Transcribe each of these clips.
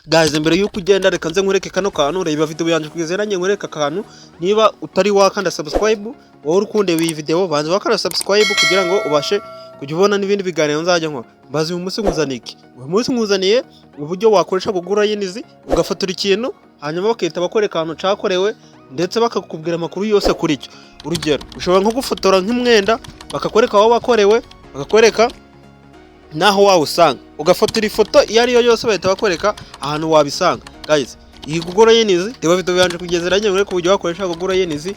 guys mbere yuko ugenda reka nze nkureke kano kantu reba video yanje kugezeranye nkureka kantu niba utari wakanda subscribe wowe urukunde iyi video banze wakanda subscribe kugira ngo ubashe kujya ubona n'ibindi biganiro nzajya nkora bazi uyu munsi nkuzaniki uyu munsi nkuzaniye uburyo wakoresha kugura yenizi ugafatura ikintu hanyuma bakita bakwereka ahantu cakorewe ndetse bakakubwira amakuru yose kuri cyo urugero ushobora nko gufotora nk'imwenda bakakwereka aho wakorewe bakakwereka naho wawusanga ugafotora ifoto iyo ari yo yose bahita bakwereka ahantu wabisanga guys iyi kugura yenizi reba video yanje kugezeranye nkureka uburyo wakoresha kugura yenizi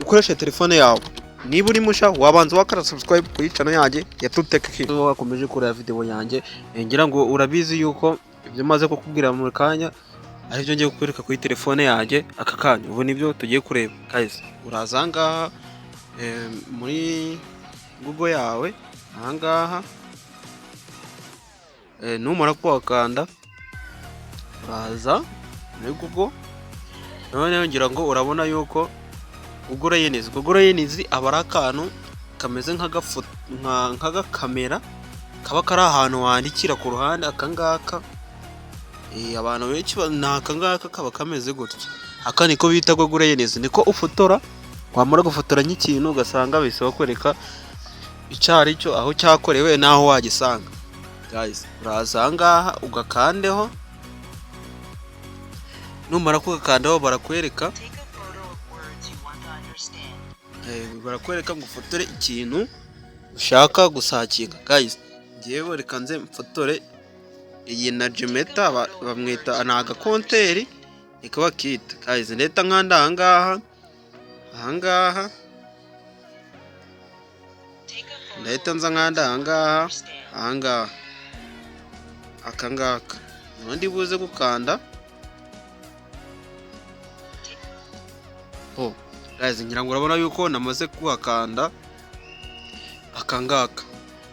ukoresha telefone yawe niba uri musha wabanza wakara subscribe kuri channel yanjye ya Tutech wakomeje kureba video yanjye ngira ngo urabizi yuko ibyo maze kukubwira mu kanya ari byo ngiye kukwereka kuri telefone yanjye aka kanya ubu nibyo tugiye kureba guys urazanga muri Google yawe ahangaha numara kwakanda uraza muri Google none ngira ngo urabona yuko Google yenizi abara akantu kameze nk'agakamera kaba kari ahantu wandikira ku ruhande akangaka abantu benshi nakangaka kaba kameze gutya aka niko bita Google yenizi niko ufotora wamara gufotora nk'ikintu ugasanga bisaba kwereka icari cyo aho cyakorewe naho wagisanga guys uraza ngaha ugakandeho numara kugakandaho barakwereka ngo ufotore ikintu ushaka gusakinga guys ngiyeho reka nze mfotore iyi na Jemeta bamwita naga konteri ikaba kita guys ndeta nkanda ahangaha ndahita nza nkanda ahangaha akangaka ubundi buze gukanda guys ngira ngo urabona yuko namaze kuhakanda akangaka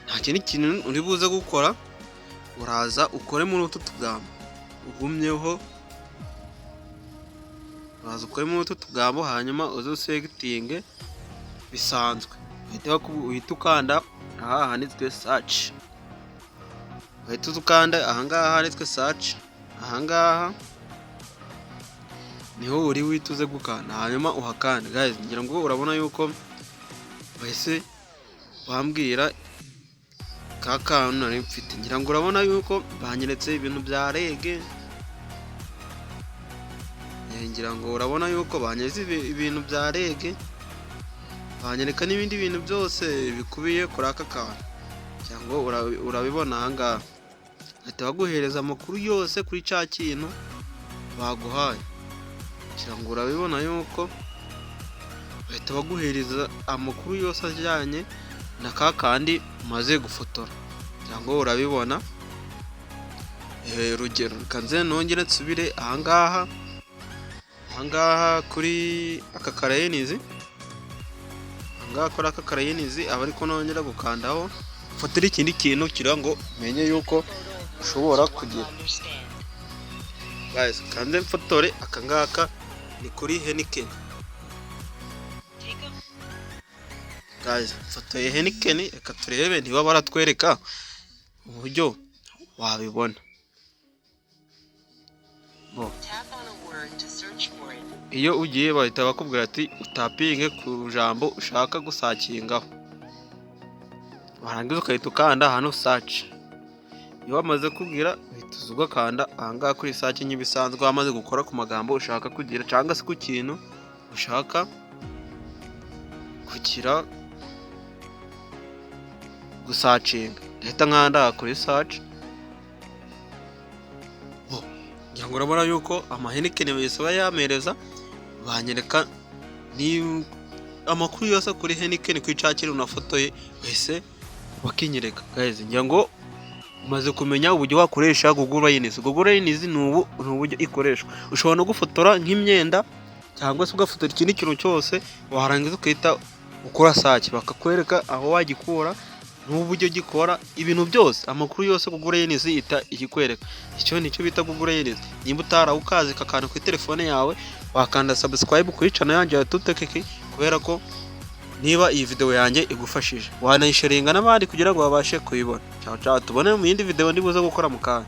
nta kintu uri buze gukora uraza ukore muri utu tugambo ugumyeho uraza ukore muri utu tugambo hanyuma uze selecting bisanzwe uhita ukanda aha handitswe search uhita ukanda ahangaha handitswe search ahangaha niho uri wituze gukanda hanyuma uhakanda guys ngira ngo urabona yuko bahise bambwira kakantu nari mfite ngira ngo urabona yuko banyeretse ibintu bya rege ngira ngo urabona yuko banyeze ibintu bya rege banyereka n'ibindi bintu byose bikubiye kuri aka kantu cyangwa urabibona ahangaha bahita baguhereza amakuru yose kuri cya kintu baguhaye cyangwa urabibona yuko bahita baguhereza amakuru yose ajyanye na kakandi maze gufotora cyangwa urabibona urugero kanze nongere nsubire ahangaha kuri aka karayenizi ahangaha kuri aka karayenizi aba ariko nongera gukandaho fotora ikindi kintu kira ngo menye yuko ushobora kugira guys kanze mfotore akangaka ni kuri Heineken guys fotoye Heineken reka turebe niba baratwereka uburyo wabibona iyo ugiye bahita bakubwira ati utapinge ku jambo ushaka gusakingaho warangiza ukahita ukanda hano search iyo wamaze kubwira uhita ugakanda ahangaha kuri search nk'ibisanzwe wamaze gukora ku magambo ushaka kugira cyangwa se ku kintu ushaka kugira gusacinga ndahita nkanda kuri search ngira ngo urabona yuko Heineken bisaba yamereza banyereka ni amakuru yose kuri Heineken kwicakira unafotoye wese bakinyereka guys ngira ngo umaze kumenya uburyo wakoresha Google yenizi ni uburyo ikoreshwa ushobora no gufotora nk'imyenda cyangwa se ugafotora ikindi kintu cyose warangiza ukahita ukora search bakakwereka aho wagikura n'uburyo gikora ibintu byose amakuru yose Google yenizi ita ikikwereka icyo nicyo bita Google yenizi nimba utarawukazi kakana kuri telefone yawe wakanda subscribe kuri channel yanjye ya Tutech kubera ko niba iyi video yanjye igufashije wanayisharinga n'abandi kugira ngo babashe kuyibona. Ciao ciao, tubone mu yindi video ndibuze gukora mu kanya.